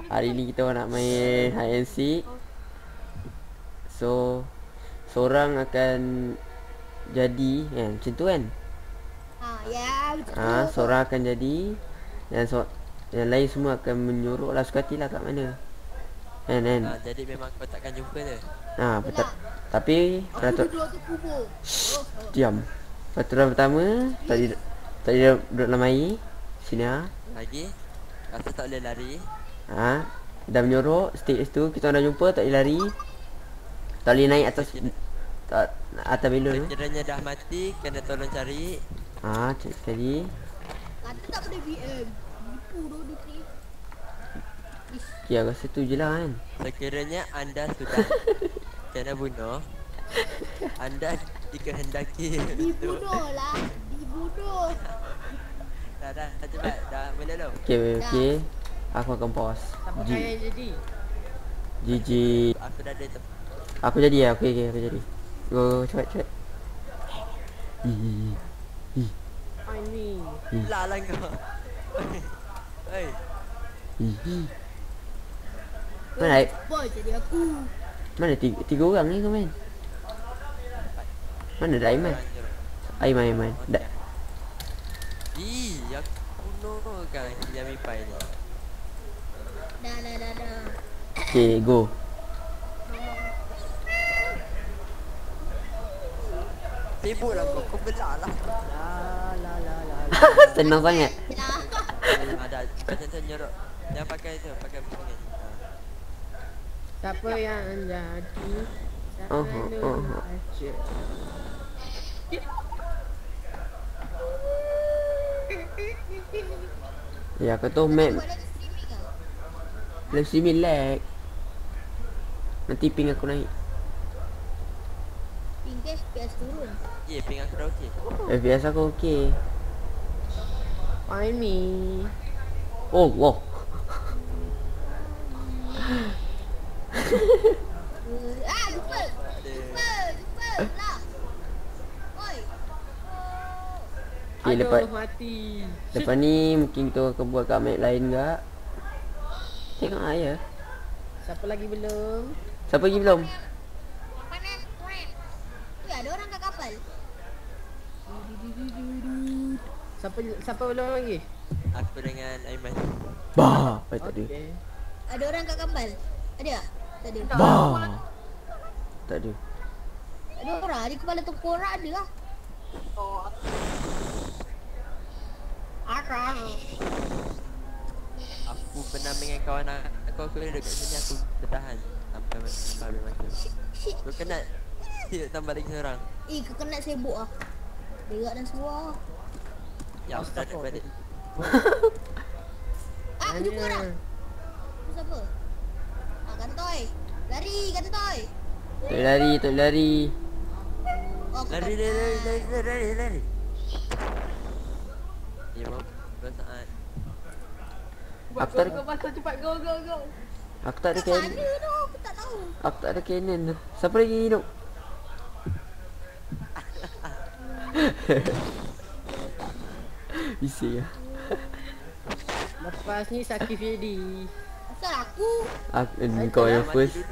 Hari ni kita nak main hide and seek. So seorang akan jadi kan, macam tu kan. Ya betul. Seorang akan jadi dan yang lain semua akan menyuruh lah suka hatilah kat mana. Kan. Jadi memang kau takkan jumpa dia. Betul. Tapi Aku duduk tu kubur. diam. Peraturan pertama tak duduk dalam air. Sini Lagi rasa tak boleh lari. Dah menyorok stage tu kita dah jumpa, tak boleh lari. Tak boleh naik atas atas belon tu. Sekiranya dah mati kena tolong cari. Cek sekali. Kata tak boleh VM. Nipu tu ni. Okay, aku rasa tu je lah kan. Sekiranya anda sudah kena bunuh, anda dikehendaki Dibunuh lah. Dibunuh. dah cepat dah boleh belum? Okay. Aku akan pause. Siapa kaya jadi? GG. Aku dah ada Aku jadi ya. Okay, aku jadi. Go cepat. Find me. lah kau. Hei. Mana Boy jadi aku. Mana tiga orang ni kau main? Mana dah Aiman? Aiman. Aku bunuh kan Yami Pai ni. Dah. Okay, go. Sibuk lah kau belak lah. Senang sangat. Ada macam tu nyorok. Jangan pakai tu, pakai macam ni. Siapa yang jadi? Aja. Ya, aku tahu map Buat lagi streaming ke? live streaming lag. Nanti ping aku naik. Pingkes FPS turun. Ya, ping aku dah okey. FPS aku okey. Find me. Oh, wow. Jumpa lah. Oi. Okay, lepas mati. ni mungkin kita akan buat kat map lain gak. Tengok ya. Siapa lagi belum? Siapa lagi belum? Panas keren. Ada orang kat kapal. Siapa belum lagi? Aku dengan Aiman. Bah, tak ada. Okay. Ada orang kat kapal. Ada tak? Tak ada. Bah. Tak ada. Ada orang di kepala tengkorak ada lah. Arah. Aku pernah dengan kawan aku dekat sini aku bertahan sampai habis masa. Aku kena tambah lagi seorang. Kau kena sibuk ah. Berat dan suar. Ya, aku tak nak balik. Aku jumpa orang. Itu siapa? Kantoy. Lari, Kantoy. Tak lari. Oh, aku Lari. tak- Ya, berapa saat? Aku tak ada, Cepat go. aku tak ada Kat cannon. mana tu? Aku tak tahu. Aku tak ada cannon tu. Siapa lagi hidup? Bising lah. Lepas ni Saki Fedi. Asal aku? Kau yang first.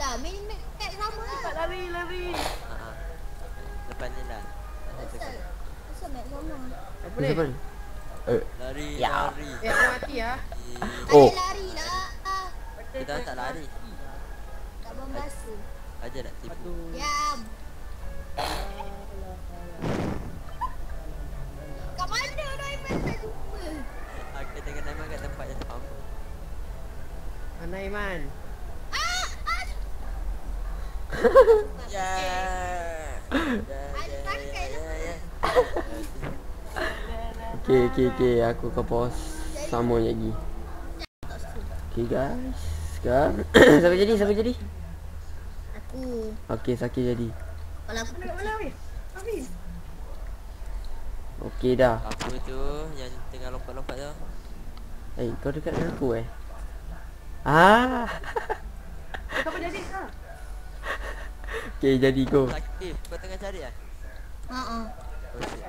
Lah, main kat sama lah. Lari. Lepas ni lah. Asal mat sama. Apa Ni ni? siapa ni? Lari. Aku mati lah. Oh. Ada lari lah. Kita tak lari. Tak membasuh. Aja nak tipu. Diam. Kat mana tu Aiman tak jumpa? Aku dengan Aiman kat tempat yang sama. Mana Iman? Ya. Okay. Aku akan pause. Sama lagi. Okay guys. Sekarang siapa jadi? Aku. Okay, Saki jadi. Kalau aku kecil. Okay dah. Aku tu yang tengah lompat-lompat tu. Kau dekat dengan aku Siapa jadi kau? Okay, jadi go. Sakif, kau tengah cari ah? Oh, shit.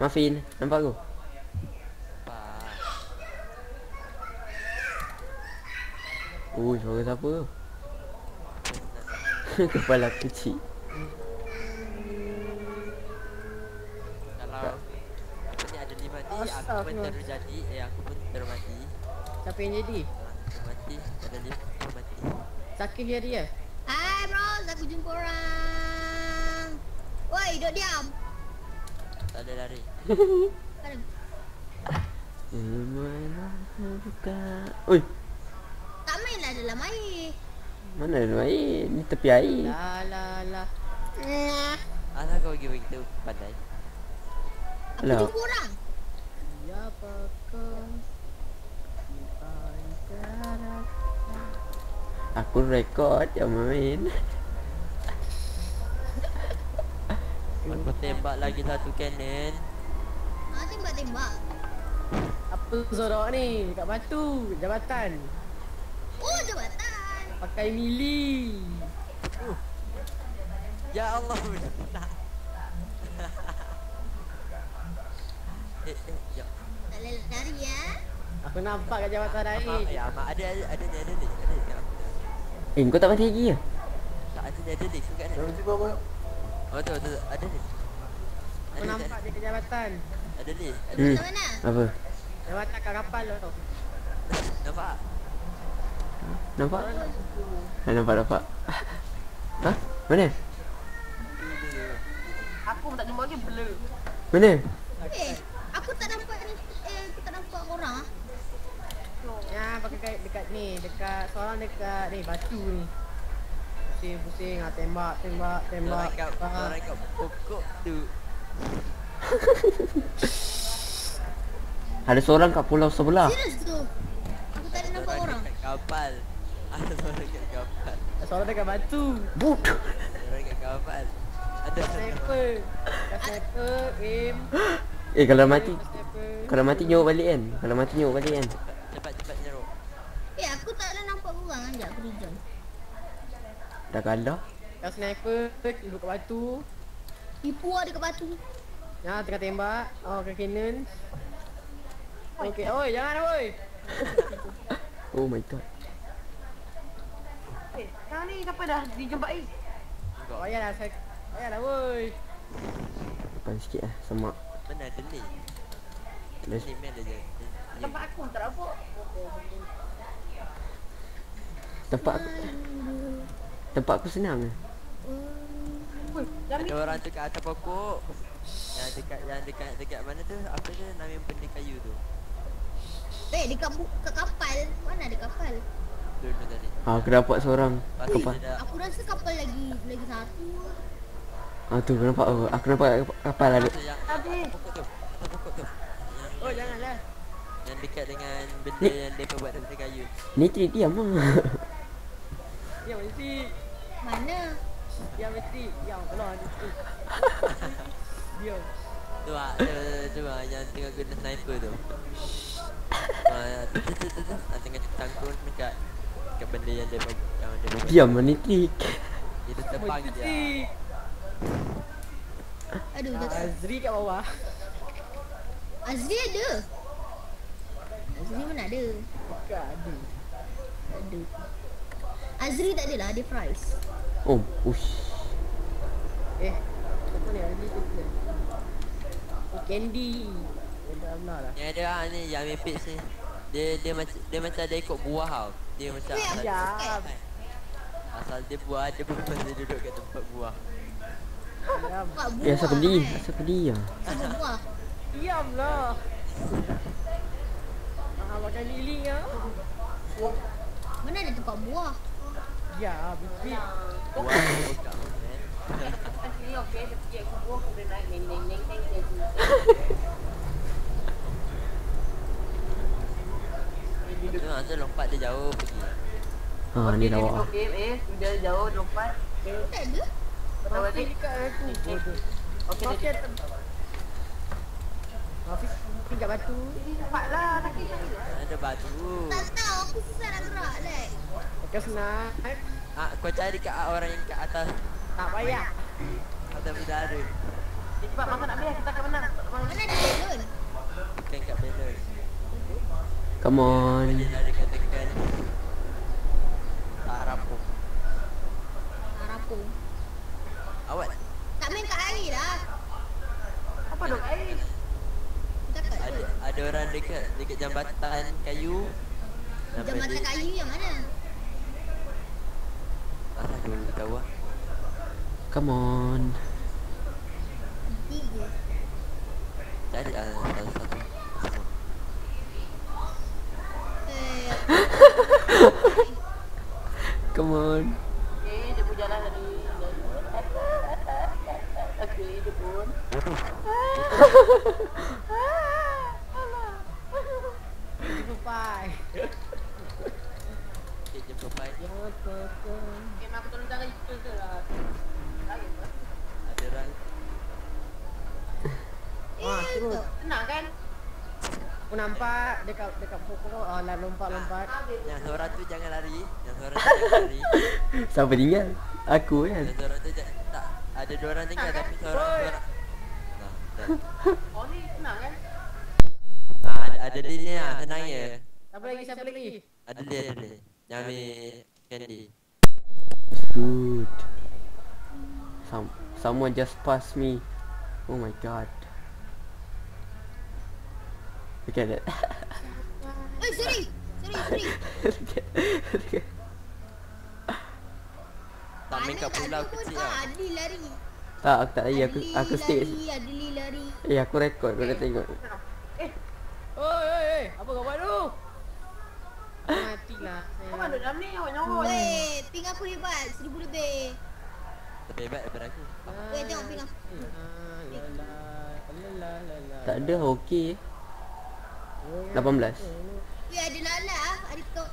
Muffin, nampak aku? Pak. Oh, suara siapa? Kepala kecil. Kalau apa ni ada 5 ni, aku pun Astagfirullah. terus jadi. Aku pun terus mati. Siapa yang jadi? Mati, ada 5 mati. Sakif jadi ya? Hai bros, aku jumpa orang. Woi, duduk diam. Tak ada lari. Ada. Buka. Oi, Tak mainlah dalam air. mana ada air? Ni tepi air. Lah. Nah, Asal kau pergi begitu pandai? aku Lah. jumpa orang. Siapakah di antara Aku rekod yang main. Aku tembak lagi satu cannon. Tembak. apa sorok ni? Dekat batu, jabatan. Oh, jabatan. Pakai mili. Ya Allah, tak. Ya. Tak boleh lari ya. Aku nampak kat jabatan lain. Ya, mak ada ni, ada ni. Kau tak mati lagi ke? Tak ada ni, ada ni. Suka ni. Oh, tu, ada ni. Aku nampak dia kat jabatan. Ada ni. Jabatan mana? Apa? Jabatan kat kapal tu. Nampak? Nampak? Nampak. Ha? Mana? Aku pun tak jumpa lagi blur. Mana? Aku tak nampak ni. Aku tak nampak orang ah. Ya, pakai dekat ni, dekat seorang dekat ni batu ni. Pusing, tembak. Orang kat pokok tu. Ada seorang kat pulau sebelah. Serius tu. Aku tak ada nampak orang. Kat kapal. Ada orang kat kapal. Seorang dekat batu. But. Ada orang kat kapal. Ada Sniper. Sniper, aim. Kalau mati, Sniper. kalau mati nyok balik kan? Kalau mati nyok balik kan? cepat nyeruk. Aku tak ada nampak orang. Sekejap aku rejoin. Dah kalah. Kau sniper, duduk kat batu. Tipu ada kat batu. Ya, tengah tembak. Oh, ke cannon. Okey, oi, jangan oi. Oh my god. Sekarang ni siapa dah dijumpai? Payahlah woi. Depan sikit lah, semak. Mana ada ni? Let's- Ni main aja. Tempat aku tak dapat. Tempat aku senang ke? Woi, Ada orang tu kat atas pokok. Yang dekat mana tu? Apa tu nama yang benda kayu tu? Dekat kapal. Mana ada kapal? Dulu tadi. Aku dapat seorang. Lepas tu Kapal. dia dah Aku rasa kapal lagi satu. Tu aku nampak. Aku nampak kapal ada. tu yang atas pokok tu. Atas pokok tu. Oh, janganlah. Yang dekat dengan benda Ni- yang dia buat daripada kayu. Ni trik diam lah. Ya mesti. Mana? Ya mesti. Ya Allah ni. Dia. Tu yang tengah guna sniper tu. Tu. Tengah tangkung dekat benda yang dia buat. Diam lah ni trik. Dia terbang dia. Aduh, dah tak. Azri kat bawah. Azri ada. Azri mana ada? Bukan ada. Ada. Azri tak ada lah, dia prize. Oh, ush. Apa ni Azri tu? Oh, Candy. Alhamdulillah lah. Yang ada ni yang ambil pitch ni. Dia macam dia ikut buah tau. Dia macam Weh, asal, Ya. asal dia buah dia pun masih duduk kat tempat buah. Diam. Buat buah. Asal aku beli? Asal aku beli lah. Asal buah. Diamlah. Makan lili ya. Mana ada tempat buah? Ya, betul. Buah buka. Tu lompat dia jauh pergi. Ni lawak lah. Sudah jauh lompat. Tak ada. Masih dekat aku. Okey. Hafiz tinggal batu. Cepatlah lagi. Ada batu. Tak tahu, aku susah nak gerak like. Kau senang. Kau cari kat orang yang kat atas Tak payah. atas bidara. Cepat masa nak biar kita akan menang. Mana ada balon? Bukan kat banner. Come on. Dia ada katakan aku. Awak Tak main kat air lah. Apa dok air? Cakap ada orang dekat jambatan kayu. Nama jambatan dia kayu yang mana? asal aku tak tahu lah. Come on. 3. Cari salah satu. Eh, Come on. Dia pun jalan dari. Okey, dia pun. Sampai. Okay, jumpa pai. Okay, mak aku tolong jaga itu tu lah. Ada orang. Wah, terus. tu. Tenang kan? Aku nampak dekat pokok lah lompat-lompat. Yang seorang tu jangan lari. Yang seorang tu jangan lari. Siapa tinggal? Aku kan. Yang seorang tu tak. Ada 2 orang tinggal tapi seorang. Nah. Oh ni tenang kan? Ada dia ni lah. Tenang je. Siapa lagi? Ada dia. Yang ambil candy. Good. Someone just passed me. Oh my god. Look at that. Eh, sorry. Tak main kat pulau kecil lah. Adli lari. Tak, aku tak lari. Aku stay. Adli lari. Aku record. Kau dah tengok. Oi. Apa kau buat tu? Matilah. Apa duduk dalam ni? Awak nyorot. Weh, ping aku hebat. 1000 lebih. Lebih hebat daripada aku. Weh, tengok ping aku. Tak ada, okey. 18. Weh, ada lala. Ada kau.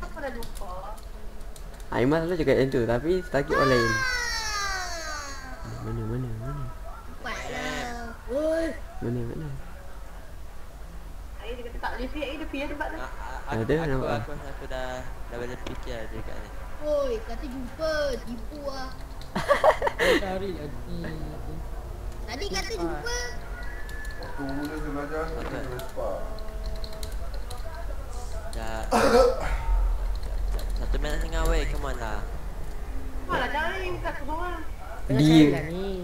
Apa dah lupa? Aiman selalu cakap macam tu. Tapi sakit orang lain. Ah. Mana? Cepatlah. Woi. Mana? Air dia kata tak boleh free. Air dia free tempat tu. Ada, nampak. Aku dah boleh fikir lah dekat ni. Woi, kata jumpa. Tipu ah. Cari lagi. Tadi kata jumpa. Waktu mula saya belajar, saya kena Vespa. Dah. Satu minit setengah weh, come on lah. Malah cari kat seorang. Dia. Ni.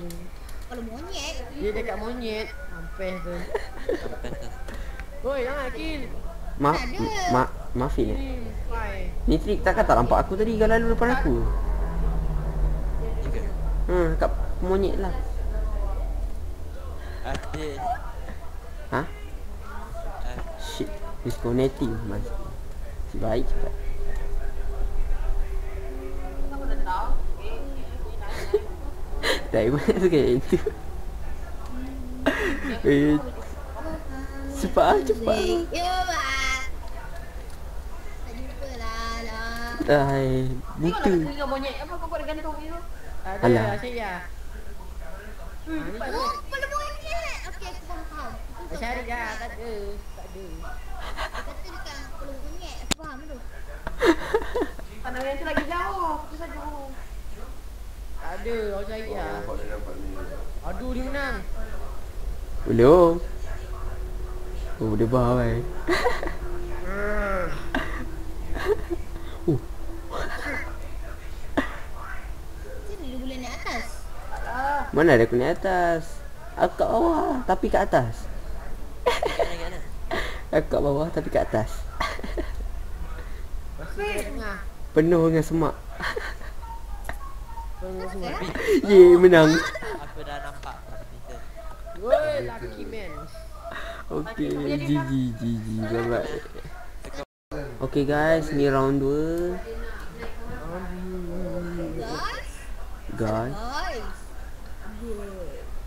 Kalau monyet. Dia dekat monyet. Sampai tu. Sampai tu. Woi, jangan kill. Maafin. Bye. Ni trik tak nampak aku tadi kau lalu depan aku. Juga. Kat monyet lah. Adik. Ha? Shit. Disconnecting mas. Si baik cepat. Aku dah tahu. Diamond tu kayak itu. Cepat. Yo, Mak. Tak jumpa lah. Dah buta. Tengok monyet. Apa kau buat dengan gantung ni tu? Ada, Alah. asyik ya. Oh, kepala monyet. Okey, aku faham. Cari dah, tak ada. Dia kata dekat kepala monyet. Aku faham tu. Pandang yang tu lagi jauh. Itu saja. Tak ada, awak cari Oh, lah. nampak dia dapat ni. Aduh, dia menang. Belum. Oh, dia bahawai. Macam dia boleh naik atas? Mana ada aku naik atas? Aku kat bawah tapi kat atas. Kat mana? Aku kat bawah tapi kat atas. Tengah. Penuh dengan semak. Tengah semua. Ye, menang. Aku dah nampak Peter. Woi, lucky man. Okay, GG. Bye-bye. Okay guys, ni round 2. Guys.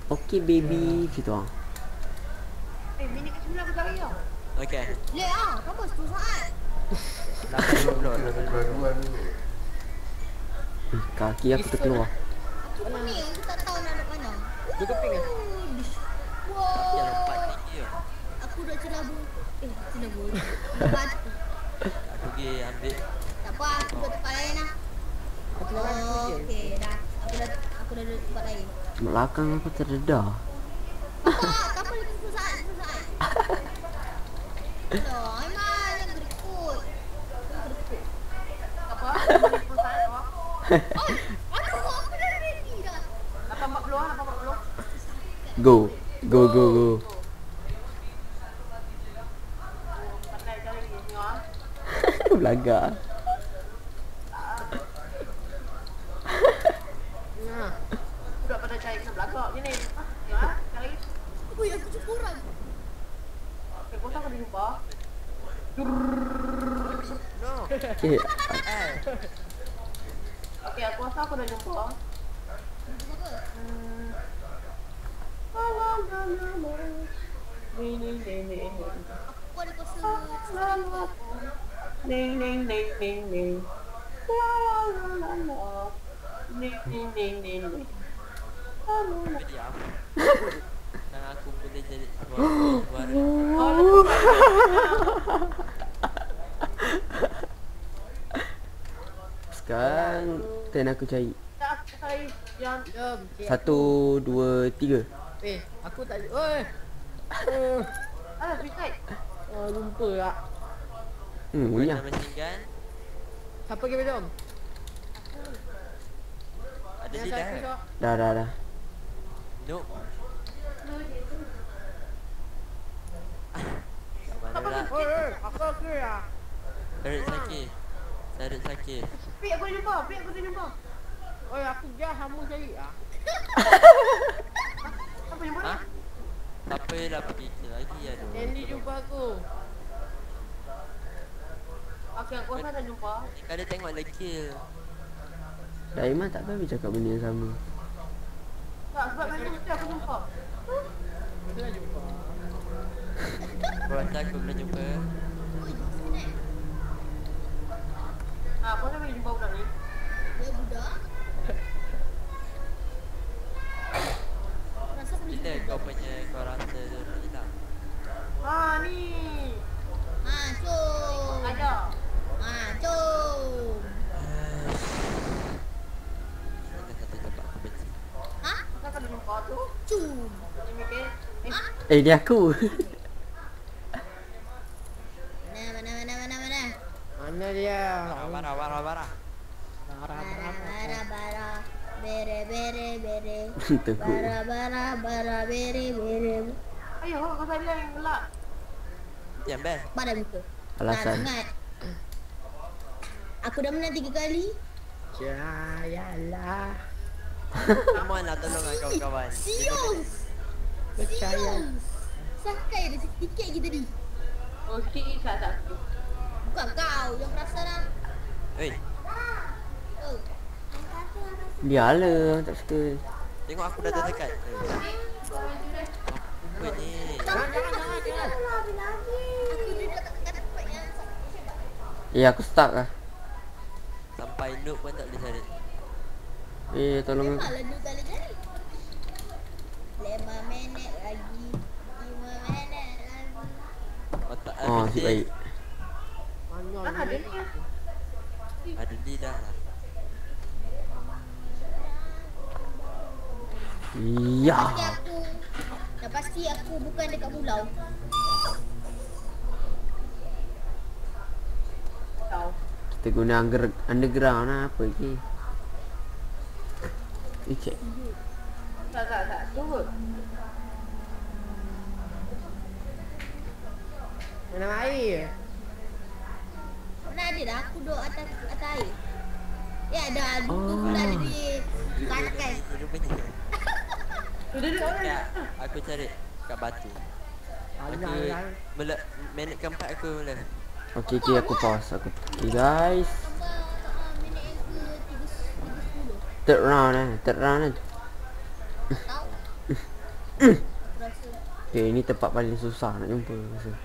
Okay baby. Gitu lah. Minit ke 9 aku cari tau. Okay. Lek ah, kenapa 10 saat? 80 Graduan dulu. Kaki aku terkeluar. Aku pening, aku tak tahu nak nak mana. Dia keping ke? Dia lompat Wow. tinggi je. Aku dah celabur. Celabur. Batu. Aku pergi ambil. Tak apa, aku dah tempat lain lah. Aku nak aku je. Okey, dah. Aku dah duduk tempat lain. Belakang aku terdedah. Tak apa lagi 10 saat, 10 saat. Alah, Aiman, jangan gerikut. Apa? Minit pun tak ada. Aduh, aku dah ready dah. 8.40 lah, 8.40. Go. Go go go. Pandai cari ni, tengok ah. Belagak. Nah. Budak pada cari kena belagak ni. Tengok ah, cari. Ui, aku jumpa orang. Okay, kau tak kena jumpa. No. Okay. Eh. Okay, aku rasa aku dah jumpa. Jumpa apa? Ning ning ning ning. Aku ada kuasa. Ning ning ning ning ning. La la la la. Ning ning ning ning ning. Tapi diam. Dan aku boleh jadi suara. Sekarang turn aku cari. Tak cari yang Jom. 1 2 3. aku tak oi. Free side. Oh, jumpa tak. Bunyi Guna lah. machine gun. Siapa game jom? Ada Yang lidah. saya tengok. Dah. Nope. Tak mana Apa lah. tu? Oi, aku ya. Sarut sakit. Sarut sakit. Pik aku dah jumpa. Oi, aku dia hamu cari ah. Apa jumpa? Ha? Tak payahlah pergi ke lagi aduh. Andy jumpa aku. Okay, aku rasa dah jumpa. Kau dah tengok lagi kill. Daiman tak tahu cakap benda yang sama. Tak, sebab nanti mesti aku jumpa. Mesti dah jumpa. Aku rasa aku kena jumpa. Aku rasa boleh jumpa budak ni. Ya, budak. Rasa aku Bila jumpa. kau punya kau rasa tu nak hilang? Ni. Ha, jom. Ada. Ha, jom. Ada satu tempat aku benci. Ha? Masa kau dah jumpa tu. Jom. Ni mikir. Ha? Dia aku. Mana? Mana dia? Barah. Bara. Bere. Tekuk. Bara, bere. Ayo, kau saya yang gelak. Diam bel. Pada muka. Alasan. Ingat. Aku dah menang 3 kali. Jayalah. Come on lah tolong lah kawan-kawan. Serius. Percaya. Sakai ada sikit lagi tadi. Oh, sikit tak. Bukan kau yang perasan lah. Oi, Oh. Biarlah tak suka. tengok aku dah terdekat. Apa ni? Jangan. Aku duduk kat tempat yang Aku stuck lah. Sampai noob pun tak boleh cari. Tolong aku. Memanglah 2 kali jadi. 5 minit lagi. 5 minit lagi. Otak Nasib baik. Mana ada ni? Ada lidah lah. Ya. Dah pasti aku bukan dekat pulau. Tahu. Kita guna underground lah apa lagi. Cek. Tak. Tunggu. Mana air? Mana ada dah aku duduk atas air. Ya dah duduk pula ada di kanakan. Rupanya. Duduk. Tak, aku cari kat batu. Aku minit keempat aku mula. Okay, aku pause. Okay guys. Tambah minit yang ke 310. Third round lah. Tahu. Rasa Okay, ni tempat paling susah nak jumpa rasa.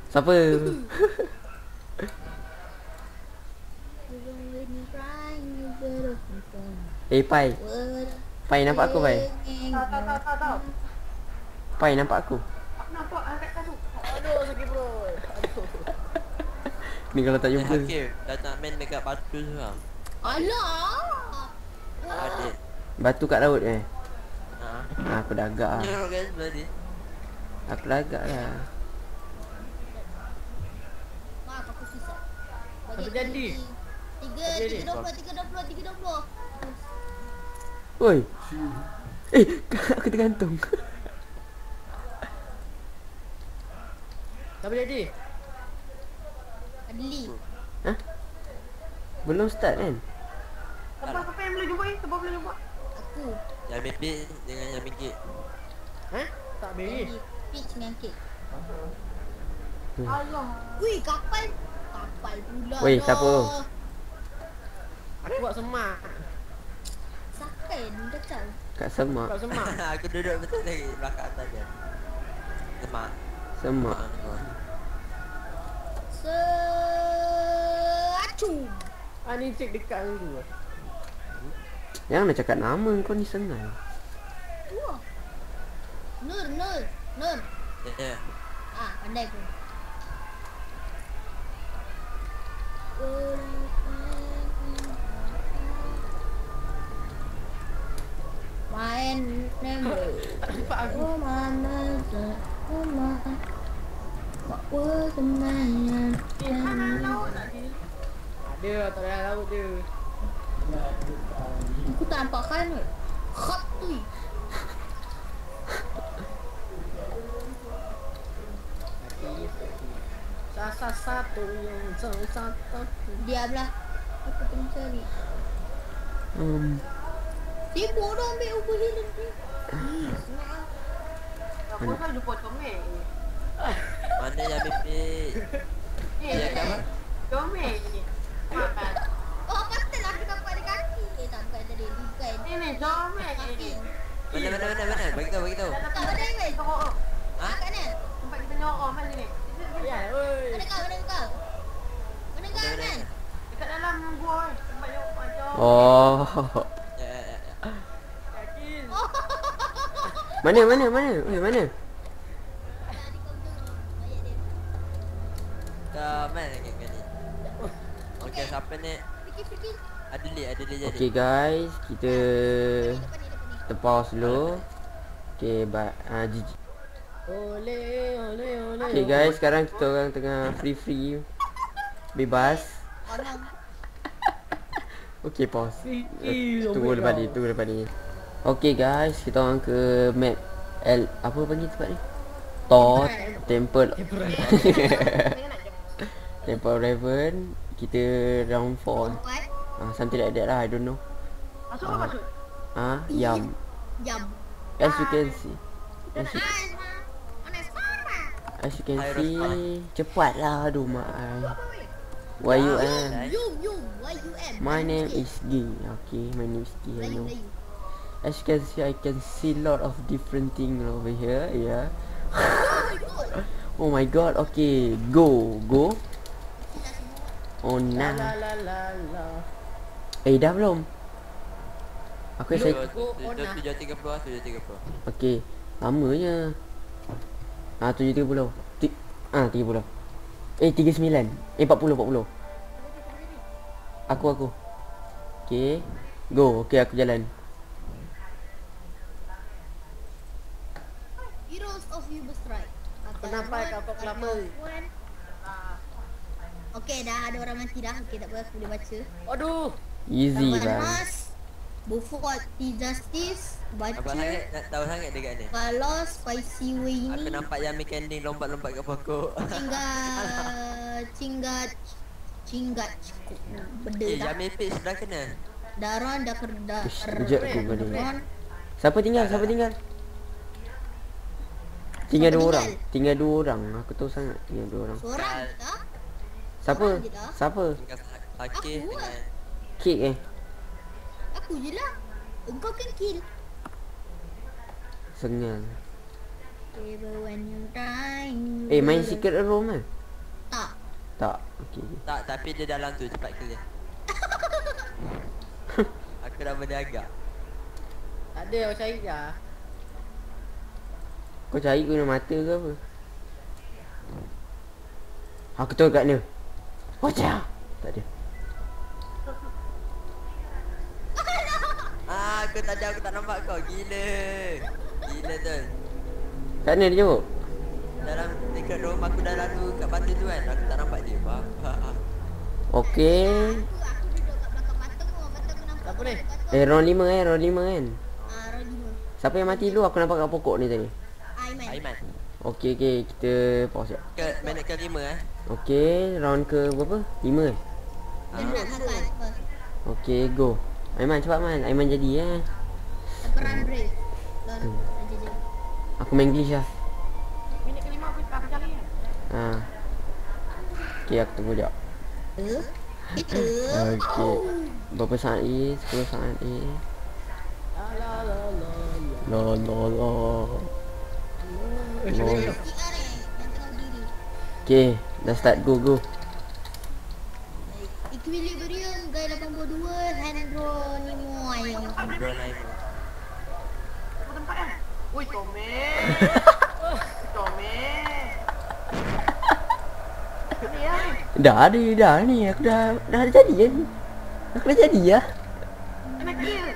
Siapa? Pai. Pai nampak aku Pai? Tahu. Pai nampak aku? Aku nampak angkat kasut. Aduh, sakit perut. Aduh. Ni kalau tak jumpa. Hakim, dah nak main dekat batu tu lah. Alah. Ada. Batu kat laut Ha. Aku dah agak lah. Tengok guys tadi. Aku dah agak lah. Maaf aku susah. Apa jadi? 3 320. Oi. Aku tergantung. Siapa jadi? Adli. Belum start kan? Siapa yang boleh jumpa ni? Siapa boleh jumpa? Aku. Yang mimpi dengan yang mingkit. Hah? Tak beri. Adli. Peach dengan kek. Allah. Wih, kapal. Kapal pula. Weh, dah. siapa? Aku buat semak. Sakan kacau. Kat semak. Buat semak. Aku duduk betul lagi belakang atas dia. Semak. Semak. Acung. Ni cek dekat dulu. Jangan nak cakap nama kau ni senang. Wah. Nur. Ya. Ah, pandai pun. Main nembel. Nampak aku. Oh mana semua. What was a man? Ada tak ada laut dia. Aku tak nampak kan. Hot tu. Sasa satu yang satu. Diamlah. Aku tengah cari. Sibuk dah ambil overhealing ni. Senang. Aku kan lupa comel. Mana yang mimpi? Ya kan? Comel ni. Makan. Oh, pasal aku nampak di kaki. Tak bukan tadi. Bukan. Ini comel ni. Mana? Bagi tahu. Tak ada yang Tengok. Ah, kat mana? Tempat kita nyorok mana ni? Ya, oi. Mana kau? Mana kau, Man? Dekat dalam gua tempat nyorok macam. Oh. Ya. Yakin. Mana? Oi, mana? Tadi kau tengok. Ayat dia. Mana ni? Okey, siapa ni? Fikir. Adli jadi. Okay guys, kita Depan ni. pause dulu. Okay, GG. Ole. Okay guys, sekarang kita orang tengah free bebas. Orang. Okay, pause. Free. Tunggu lepas ni. Okay guys, kita orang ke map apa panggil tempat ni? Thor Temple. Temple Raven. Kita round 4. Empat. Something like that lah, I don't know. Masuk. Yum. Jam. As you can see. As you can Aerospike. see, cepatlah aduh mak ai. YUM. Yum. YUM. My name is G. Okay, my name is G. I know. As you can see, I can see lot of different thing over here. Yeah. Oh my god. Okay, go. Oh nah. La. Dah belum? Aku Belum. saya. Sudah 7.30. Okay, lamanya. 7.30. 30. 39. 40. Aku. Okay. Go. Okay, aku jalan. Heroes of Uber Strike. Kenapa kau kelapa? Okey, dah ada orang mati dah. Okey, tak apa, aku boleh baca. Aduh. Easy Lawan bang. Mas, Beaufort, T-Justice, Abang baca. sangat nak tahu sangat dekat ni. Kalau Spicy Way Aku ni nampak yang mekanik lompat-lompat kat pokok. Cinggat benda Eh, tak. yang mimpi sudah kena. Daron dah kerda. Ish, kejap aku balik. Siapa tinggal? Tinggal Siapa 2 orang. Aku tahu sangat tinggal 2 orang. Seorang tak? Siapa? Orang je dah. Siapa? Tinggal Hakif Aku dengan Kek Aku je lah. Engkau kan kill. Sengal. Even when you dying. Main secret room kan? Tak. Tak. Okay. tak, tapi dia dalam tu cepat clear. Aku dah berniaga. Tak ada aku cari dah. Kau cari guna mata ke apa? Aku tahu kat ni. Wajah. Tak ada. Aku tak nampak kau. Gila tu. Kat ni dia jawab. Dalam dekat room aku dah lalu kat batu tu kan. Aku tak nampak dia. Okay. Aku duduk Round 5 round 5 kan. Round 5. Siapa yang mati dulu? Aku nampak kat pokok ni tadi. Aiman. Aiman. Okey, kita pause sekejap. Minit ke-5 Okey, round ke berapa? 5 kan? Dia nak makan apa? Okey, go. Aiman cepat man. Aiman jadi Peran brave. Lalu aja. Aku main glitch lah. Minit ke-5 aku cari kan. Okey, aku tunggu sekejap. Itu. Okey. Berapa saat ni? 10 saat ni. La la la. CR yang tengah berdiri. Okey, dah start go. Equilibrium gaya 82 Hydronimoy. Bro naik. Apa tempat kan? Oi, comel. Comel. Ni ya. Dah ni. Aku dah jadi kan. Aku dah jadi ya. Kena kill.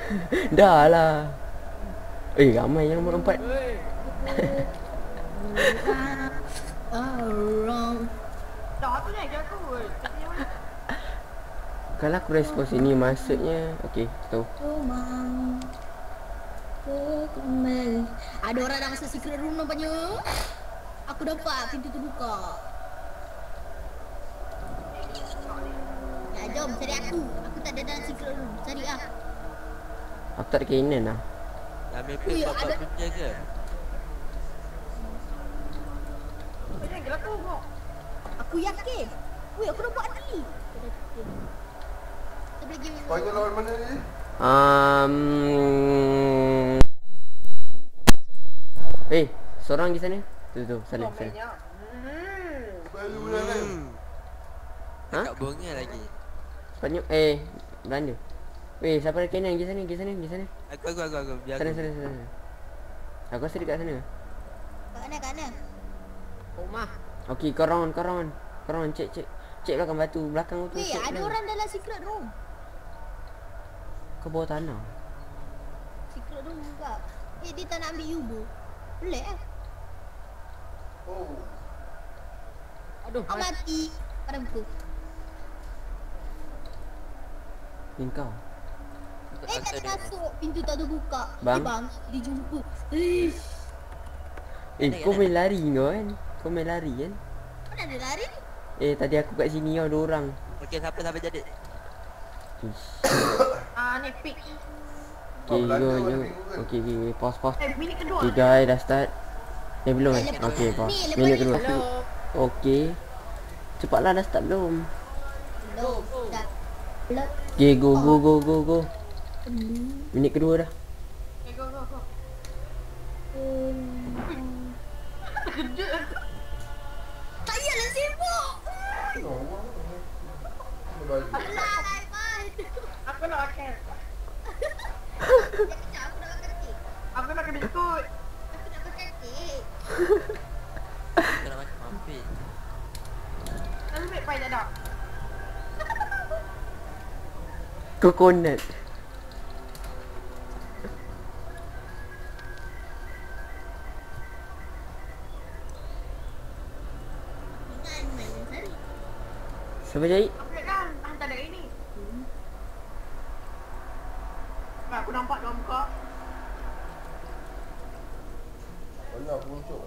Dah lah. Ramai yang nombor 4. Around. Dah tu je aku. Kalau aku respon sini maksudnya okey, tahu. Rumah. Kembali. Ada orang dah masuk secret room nampaknya. Aku dapat pintu terbuka. Ya, jom cari aku. Aku tak ada dalam secret room. Cari ah. Aku tak ada kainan lah. Ambil Ui, pin bapak ada- punya ke? Jangan gerak tu kau. Aku yakin. Weh, aku dapat tadi. Sebelah game. Spider lawan mana ni? Seorang di sana. Tu sana. Comelnya. Spider bulan kan? Ha? Dekat bunga lagi. Sepanyol Belanda. Siapa ada kainan? Pergi sana. Aku biar Sana. aku. Aku rasa dekat sana. Kat mana? Rumah. Okey, kau round. Cek belakang batu. Belakang tu. Weh, check ada belakang. orang dalam secret room. Kau bawah tanah. Secret room juga. Dia tak nak ambil Yubo. Boleh Oh. Aduh. Kau mati. Pada buku. Ni kau. Tak ada masuk. Pintu tak terbuka. Bang. Bang, dijumpa. Kau main lari kau kan? Kau main lari kan? Mana ada lari? Tadi aku kat sini kau 2 orang. Okey, siapa jadi? Ish. Ni pick. Okay, Belanda go. warna biru kan? Okay, pause. Minit kedua. Okay guys, dah start. Belum eh? Lepas Okay, ni, pause. lepas Minit ni. kedua. Hello. Okay. Cepatlah, dah start belum? Belum. Dah. Belum. Okay, go. Minit kedua dah. Okay, go. Tak payahlah sibuk. Baju. Alah, Aiman. Aku nak makan. Sekejap, aku nak makan kek. Aku nak kena ikut. Aku nak makan kek. Kita nak makan mampir. Lalu baik pai tak ada. Coconut. Aiman yang cari. Siapa jadi? Aku lihat kan. Tak ada ini. Aku nampak dia buka. Banyak muncul.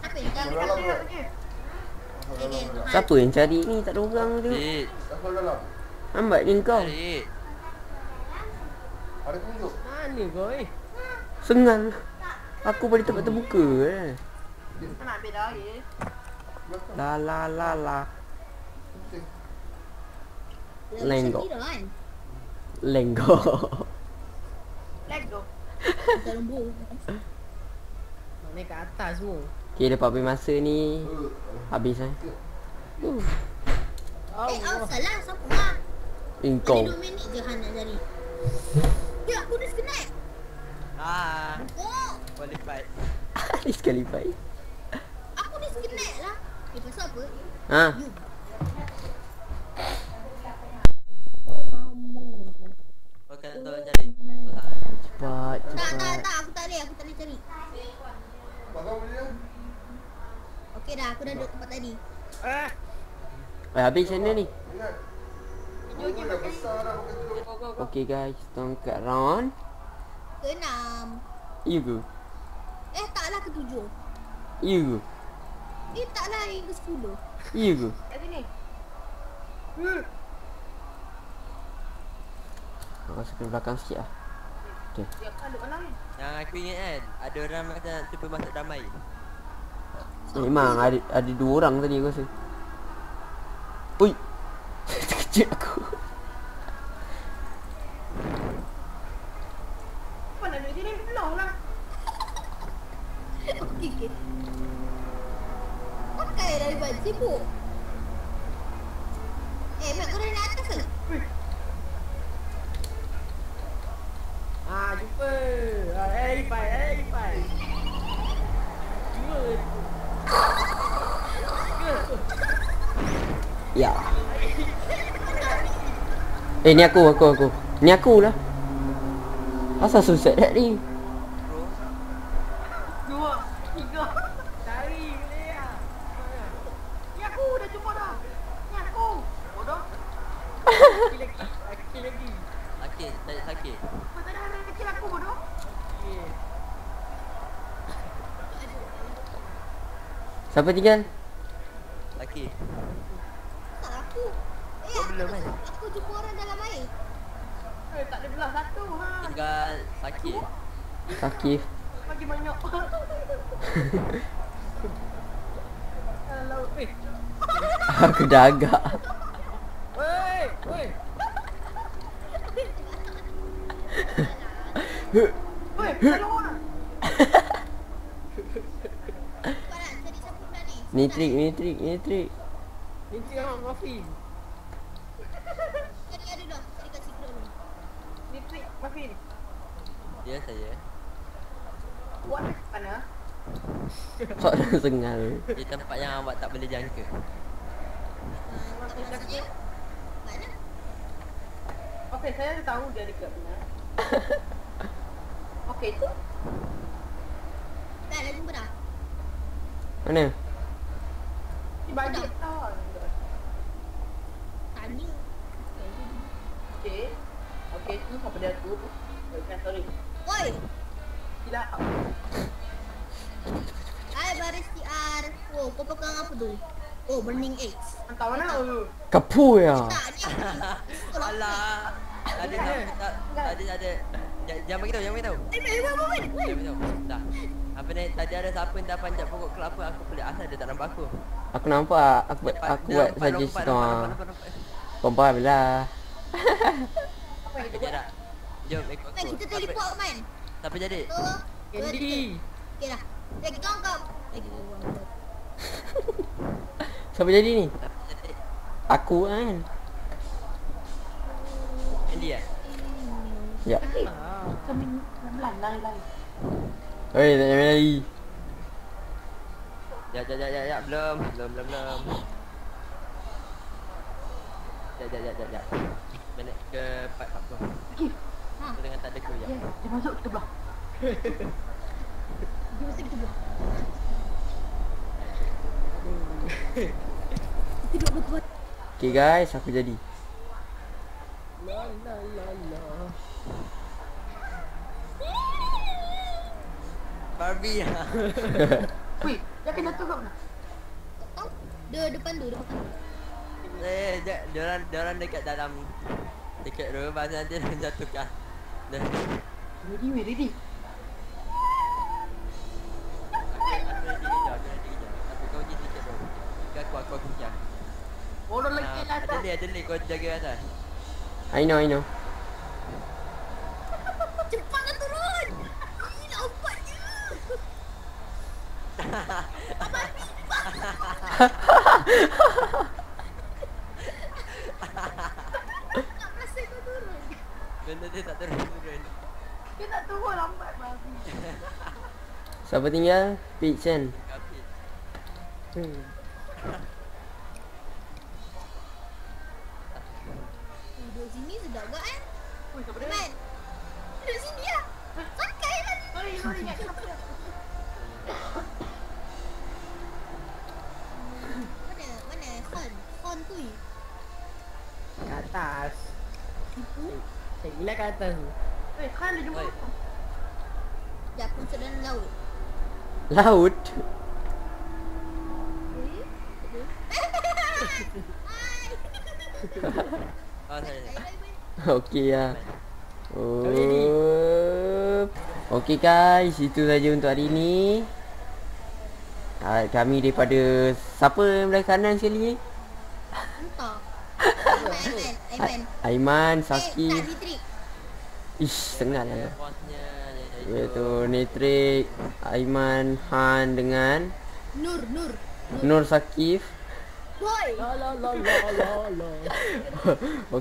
Apa yang cari? Dalam ke? Okay. Siapa yang cari ni? Tak ada orang tu. Dik, Aku dalam. Lambat ni kau. dik. Ada tunjuk. Mana kau Sengal. Aku pada tempat terbuka eh. Kau nak ambil dah ya. La. Lenggok. Kan? Lenggo. Let's go. Dalam bol. Naik ke atas semua. Okay, lepas habis masa ni habis eh. Salah. Siapa lah? Kau. Ada 2 minit je Han nak cari. Ya, aku disconnect. Oh, Qualified. Disqualified. aku disconnect lah. Pasal apa? Ha. Kau kena tolong cari. Cepat. Tak. Aku tak boleh cari. Bakal boleh ya? Okey dah, aku dah duduk tempat tadi. Habis macam mana ni? Ingat. Hijau je Dah besar dah pakai tudung. Go, go, go. Okay guys, tongkat round. Ke-6. You go. Taklah ke-7. You go. Taklah yang ke-10. You go. Kat sini. Masuk ke belakang sikit lah. Okay. Siap kan duk mana ni? Yang aku ingat kan, ada orang macam nak cuba masuk damai. Memang ada 2 orang tadi aku rasa. Ui. Terkejut aku. Apa nak duduk sini? Belum lah. Okey. Pakai dari baju sibuk. Mat kau dah naik atas ke? Jumpa. Lipat. Dua. Ya. Ni aku. Ni aku lah. Asal susah dah ni. Bro, Dua. Tiga. Cari boleh lah. Ni aku dah jumpa dah. Ni aku. Bodoh. Kecil lagi. sakit, tak ada sakit. Kau tak ada anak kecil aku bodoh. Okay. Siapa tinggal? Laki. Tak aku. Kau belum kan? Aku jumpa orang dalam air. Tak ada belah satu ha. Tinggal sakit. Sakif. Bagi banyak. Kalau Aku dah agak. Woi. Woi, tolong ah. Kau nak cari siapa pula ni? Ni trik. Ni tengok muffin. Cari ada dah. Cari kat secret room. Ni trik muffin. Dia saja. Buat mana? Sok dah sengal. Di tempat yang awak tak boleh jangka. Maksudnya? Mana? Okey, saya dah tahu dia dekat mana. Okey, tu. Dah jumpa dah. Mana? Di baju tahu. Tanya. Okey. Okey, tu siapa dia tu? Sorry. Oi. Tidak. Hai baris TR. Oh, kau pegang apa tu? Oh, burning eggs. Entah mana tu. Kapu ya. Tak, ni apa? Alah. Ada jangan bagi tahu, Wait. Jangan bagi tahu. Dah. Apa ni? Tadi ada siapa yang dah panjat pokok kelapa, aku pelik asal dia tak nampak aku. Aku nampak. Aku buat saja situ. Kompa bila. Kejap dah. Jom ikut Man, aku. kita teleport man. Siapa jadi? Candy. Okey dah. Kita angkat. Siapa jadi ni? Siapa jadi? Aku kan. Andy eh? Ya. Kami lari. Oi, tak payah lari. Ya. Belum. Ya. Minit ke 4 apa? Aku dengan tak ada kau ya. Dia masuk kita belah. Dia mesti kita buat. Kita duduk buat. Okay guys, aku jadi. La. Barbie lah. Weh, dia kena tu kau. Tahu? Dia depan tu. Diorang dekat dalam dekat rumah nanti dia jatuhkan. Dah. Ready. Aku ready kejar. Tapi kau je dekat tu. Aku kejar. Bodoh lagi lah. Ada ni kau jaga atas. I know. Cepatlah turun. Gila ompatnya. Tak rasa kau turun. Benda dia tak turun. Dia tak turun lambat babi. Siapa tinggal? Peach kan? Kapit. Duduk sini sedap ke kan? Weh, siapa dia? Man. Duduk sini lah. Sakai lah ni. Sorry, ingat siapa dia? Mana? Hon tu. Gila kat atas tu. Kan dia jumpa. Oi. Ya, aku sedang laut. Laut. Oh, sorry. Okey ya. Oh. Okey guys, itu saja untuk hari ni. Kami daripada siapa yang belah kanan sekali? Entah. Aiman. Aiman, Tak Saki. ditrik. Ish, sengat lah. Bosnya. Iaitu Netrik, Aiman, Han dengan Nur. Nur Sakif. Boy. La.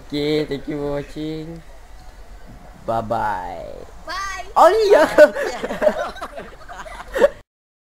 Okay, thank you for watching. Bye bye. Bye. Oh iya.